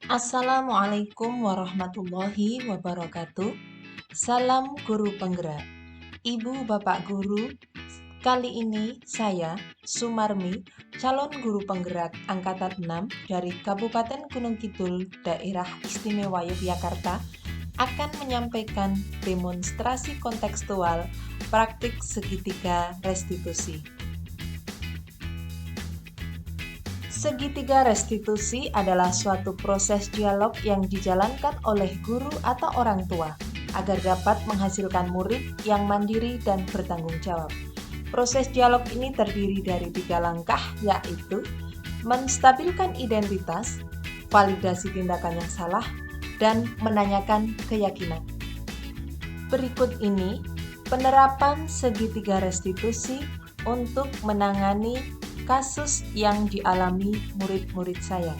Assalamualaikum warahmatullahi wabarakatuh. Salam guru penggerak. Ibu Bapak guru, kali ini saya, Sumarmi, calon guru penggerak angkatan 6 dari Kabupaten Gunung Kidul, Daerah Istimewa Yogyakarta, akan menyampaikan demonstrasi kontekstual praktik segitiga restitusi. Segitiga restitusi adalah suatu proses dialog yang dijalankan oleh guru atau orang tua agar dapat menghasilkan murid yang mandiri dan bertanggung jawab. Proses dialog ini terdiri dari 3 langkah, yaitu menstabilkan identitas, validasi tindakan yang salah, dan menanyakan keyakinan. Berikut ini penerapan segitiga restitusi untuk menangani kasus yang dialami murid-murid saya.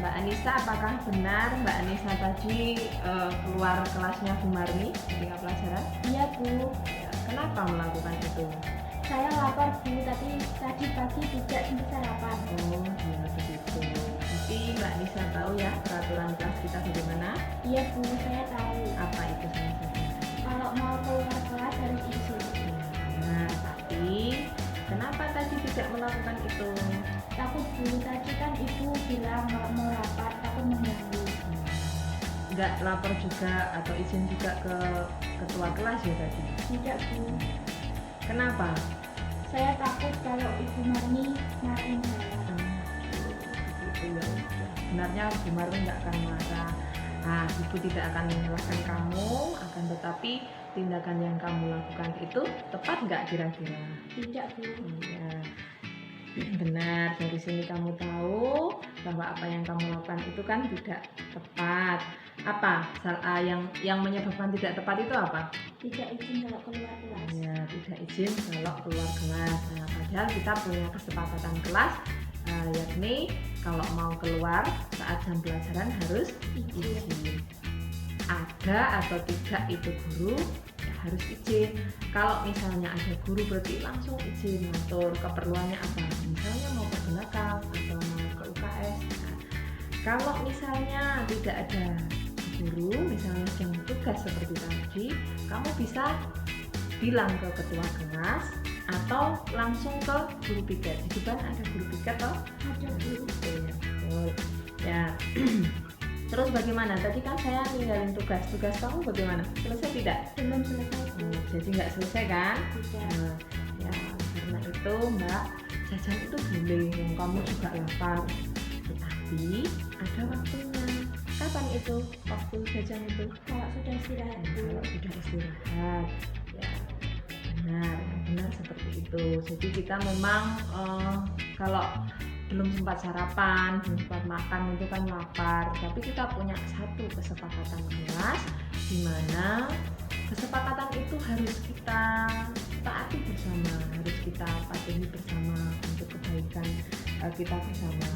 Mbak Anissa, apakah benar Mbak Anissa tadi keluar kelasnya Bu Marmi ketika pelajaran? Iya Bu, Kenapa melakukan itu? saya lapar Bu, tapi tadi pagi tidak sempat sarapan. Oh, ya begitu. Tapi Mbak Anissa tahu ya peraturan kelas kita bagaimana? Iya Bu, saya tahu. Apa itu salah satunya? Kalau mau keluar kelas harus izin. Nah, tapi kenapa tadi tidak melakukan itu? Takut Bu, tadi kan Ibu bilang kalau mau rapat, takut mengganggu. Nggak lapor juga atau izin juga ke ketua kelas ya tadi? Tidak Bu, Kenapa? saya takut kalau Ibu Marni marahin saya. Begitu ya. Sebenarnya Bu Marmi nggak akan marah. Nah, Ibu tidak akan menyalahkan kamu, akan tetapi tindakan yang kamu lakukan itu tepat nggak kira-kira? Tidak Bu, Iya. Benar, dari sini kamu tahu bahwa apa yang kamu lakukan itu kan tidak tepat. Apa yang menyebabkan tidak tepat itu apa? tidak izin kalau keluar kelas. Ya, tidak izin kalau keluar kelas. Nah, padahal kita punya kesepakatan kelas, yakni kalau mau keluar saat jam pelajaran harus izin. Ada atau tidak itu guru ya harus izin. Kalau misalnya ada guru berarti langsung izin ngatur keperluannya apa. Misalnya mau perkenalkan atau mau ke UKS. Nah, kalau misalnya tidak ada guru, misalnya sedang tugas seperti tadi, kamu bisa bilang ke ketua kelas atau langsung ke guru piket. Jadi kan ada guru piket toh? Ada Bu, Ya. Terus bagaimana? Tadi kan saya ninggalin tugas kamu bagaimana? Selesai tidak? belum selesai Bu. Jadi nggak selesai kan? Tidak. Nah, ya karena itu Mbak, jajan itu boleh, kamu juga lapar. Tetapi ada waktunya. Kapan itu waktu jajan itu? Kalau sudah istirahat Bu. Kalau sudah istirahat, ya benar seperti itu. Jadi kita memang kalau belum sempat sarapan, belum sempat makan itu kan lapar. Tapi kita punya satu kesepakatan kelas di mana kesepakatan itu harus kita taati bersama, harus kita patuhi bersama untuk kebaikan kita bersama.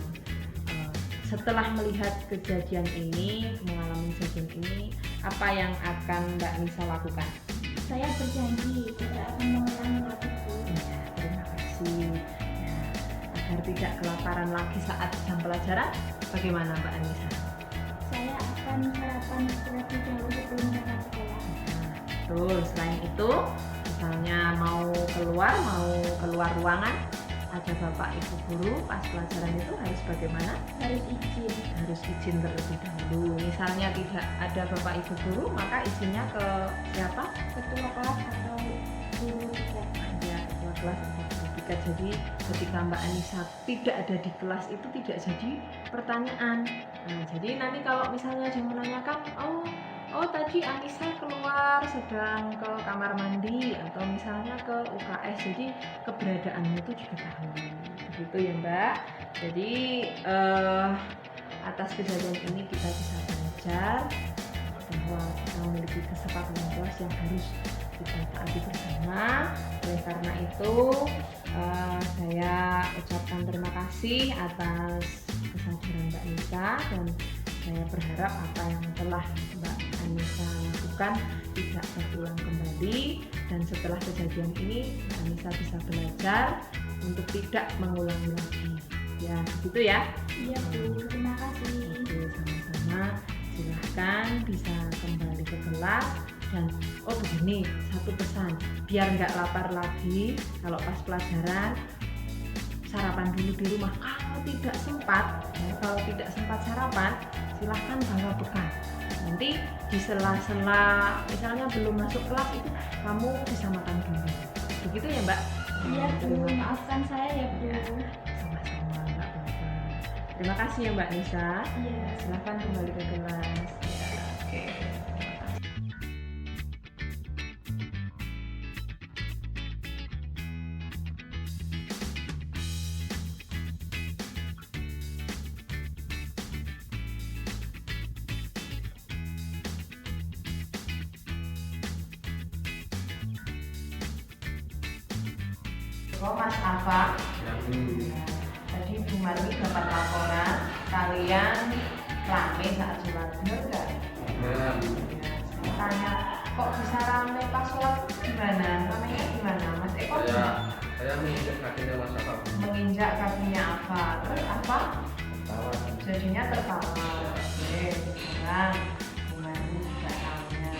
Setelah melihat kejadian ini, mengalami kejadian ini, apa yang akan Mbak Nisa lakukan? Saya berjanji tidak akan mengulangi lagi Bu. Ya, terima kasih. Ya, agar tidak kelaparan lagi saat jam pelajaran, bagaimana Mbak Anissa? Saya akan sarapan terlebih dahulu sebelum berangkat sekolah. Betul, selain itu, misalnya mau keluar ruangan, ada bapak ibu guru pas pelajaran itu harus bagaimana? Harus izin. Harus izin terlebih dahulu. Misalnya tidak ada bapak ibu guru, maka izinnya ke siapa? Ketua kelas atau guru juga. Ya, ketua kelas atau guru piket. Jadi ketika Mbak Anissa tidak ada di kelas itu tidak jadi pertanyaan. Nah, jadi nanti kalau misalnya ada yang menanyakan, oh tadi Anissa keluar sedang ke kamar mandi atau misalnya ke UKS, jadi keberadaannya itu juga tahu. Begitu ya Mbak. Jadi atas kejadian ini kita bisa belajar bahwa kita memiliki kesepakatan kelas yang harus kita taati bersama. Oleh karena itu saya ucapkan terima kasih atas kesadaran Mbak Nisa, dan saya berharap apa yang telah Mbak Anissa lakukan tidak terulang kembali, dan setelah kejadian ini Mbak Anissa bisa belajar untuk tidak mengulangi lagi. Ya, begitu ya. Iya Bu, terima kasih. Oke, sama-sama. Silahkan bisa kembali ke kelas. Dan begini, satu pesan, biar nggak lapar lagi kalau pas pelajaran, sarapan dulu di rumah. Kalau tidak sempat sarapan, silahkan bawa bekal. Nanti di sela-sela misalnya belum masuk kelas itu kamu bisa makan dulu. Begitu ya Mbak? Iya Bu, Terima kasih. maafkan saya ya Bu. Sama-sama, nggak apa-apa. Terima kasih ya Mbak Nisa. Iya. Silahkan kembali ke kelas. Ya, oke. Mas Afa, tadi Bu Marni dapat laporan kalian rame saat sholat, benar nggak? Ya, saya tanya, kok bisa rame pas sholat? Gimana? Ramenya gimana, Mas Eko? Saya menginjak kakinya Mas Afa. Menginjak kakinya apa? Terus apa? Tertawa. Jadinya tertawa. Oke, sekarang Bu Marni juga tanya,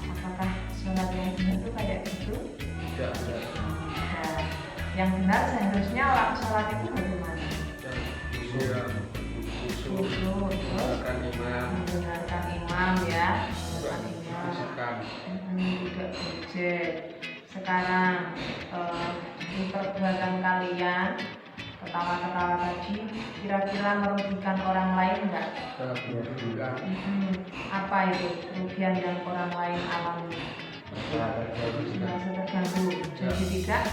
apakah sholat yang benar itu kayak gitu? Tidak benar. Yang benar seharusnya orang sholat itu bagaimana? Yang khusyuk, Khusyuk, terus mendengarkan imam, mendengarkan imam ya, juga mendengarkan imam, membersihkan. tidak berjed. Sekarang dari perbuatan kalian, ketawa-ketawa tadi, kira-kira merugikan orang lain nggak? Sangat merugikan. Apa itu kerugian yang orang lain alami? Merasa terganggu, jadi tidak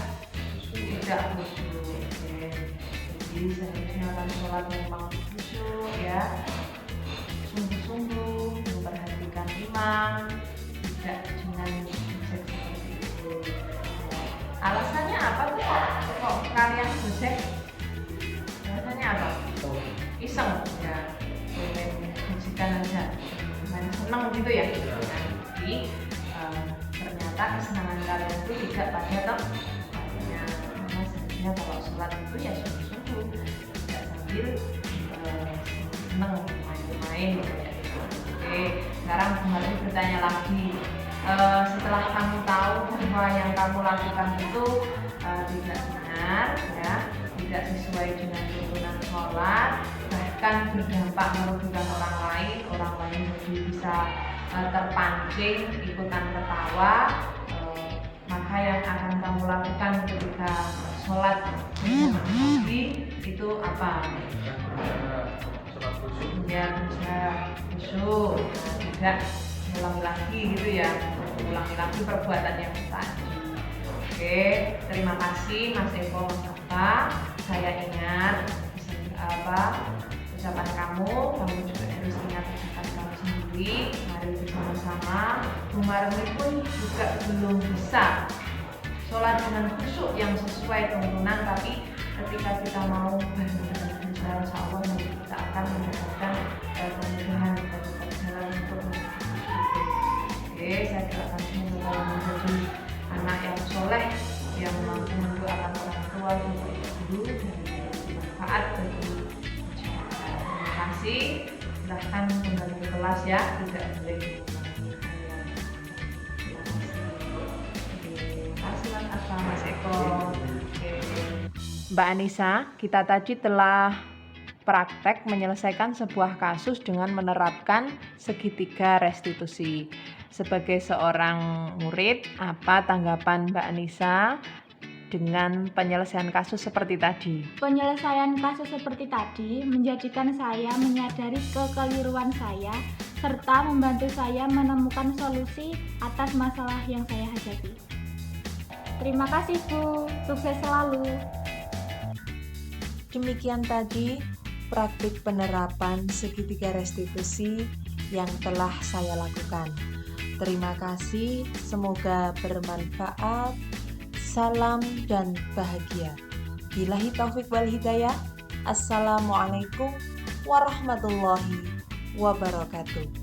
khusyuk. Oke. Jadi seharusnya kan sholat memang khusyuk ya, sungguh-sungguh memperhatikan imam, tidak dengan gojek seperti itu. Alasannya apa tuh kok kalian gojek? Alasannya apa? Iseng ya, gojekan aja, main seneng gitu ya. Jadi ternyata kesenangan kalian itu tidak pada tempatnya. Karena sebenarnya kalau sholat itu ya sungguh-sungguh, tidak sambil seneng main-main gitu ya. Oke, sekarang kembali bertanya lagi. Setelah kamu tahu bahwa yang kamu lakukan itu tidak benar ya, tidak sesuai dengan tuntunan sholat, bahkan berdampak merugikan orang lain jadi bisa terpancing ikutan ketawa, maka yang akan kamu lakukan ketika sholat itu apa? Sholat khusyuk. Ya bisa khusyuk, tidak mengulangi lagi gitu ya, mengulangi lagi perbuatan yang tadi. Oke, terima kasih Mas Eko, Mas Afa. Saya ingat ucapan kamu juga harus ingat ucapan kamu sendiri. Mari bersama-sama. Bu Marni pun juga belum bisa sholat dengan khusyuk yang sesuai tuntunan, tapi ketika kita mau benar-benar berusaha, insya Allah nanti kita akan mendapatkan kemudahan dan jalan untuk khusyuk. Oke, saya doakan semoga menjadi anak yang soleh, yang mampu mendoakan orang tua, guru, dan bermanfaat bagi masyarakat. Terima kasih. Silahkan kembali ke kelas ya, tidak boleh mengulangi hal. Terima kasih Mas Afa, Mas Eko. Oke. Mbak Anissa, kita tadi telah praktek menyelesaikan sebuah kasus dengan menerapkan segitiga restitusi. Sebagai seorang murid, apa tanggapan Mbak Anissa dengan penyelesaian kasus seperti tadi? Penyelesaian kasus seperti tadi menjadikan saya menyadari kekeliruan saya serta membantu saya menemukan solusi atas masalah yang saya hadapi. Terima kasih Bu, sukses selalu. Demikian tadi praktik penerapan segitiga restitusi yang telah saya lakukan. Terima kasih, semoga bermanfaat. Salam dan bahagia. Billahi taufik wal hidayah. Assalamualaikum warahmatullahi wabarakatuh.